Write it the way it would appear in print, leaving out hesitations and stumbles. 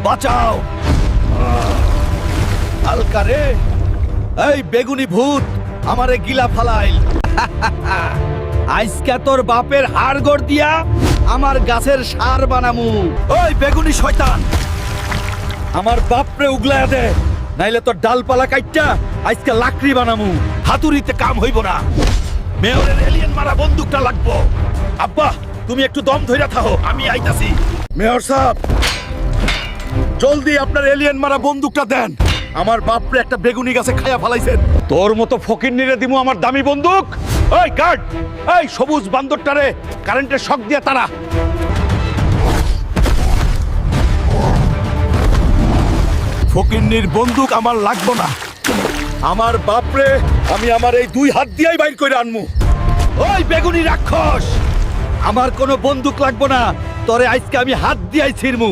বাঁচাও। হালকা রে, এই বেগুনি ভূত আমারে গিলা ফালাইল। আজকে তোর বাপের হাড়গোড় দিয়া আমার গাছের সার বানামু। ওই বেগুনি শয়তান, আমার বাপরে উগলায়া দে, নাইলে তোর ডালপালা কাইটটা আজকে লাকড়ি বানামু। হাতুড়িতে কাম হইব না। মেয়রের এলিয়েন মারা বন্দুকটা লাগবো। আব্বা, তুমি একটু দম ধইরা থাকো, আমি আইতাছি। মেয়র সাহেব, জলদি আপনার এলিয়েন মারা বন্দুকটা দেন। আমার বাপরে একটা বেগুনি গাছে খায়া ফালাইছেন। তোর মতো ফকিন্নিরে দিমু আমার দামি বন্দুক? ওই গার্ড, এই সবুজ বান্দরটারে কারেন্টের শক দিয়া তারা। ফকিন্নির বন্দুক আমার লাগবো না। আমার বাপরে আমি আমার এই দুই হাত দিয়েই বাইর করে আনমু। ওই বেগুনি রাক্ষস, আমার কোনো বন্দুক লাগবো না, তরে আজকে আমি হাত দিয়াই ছিড়মু।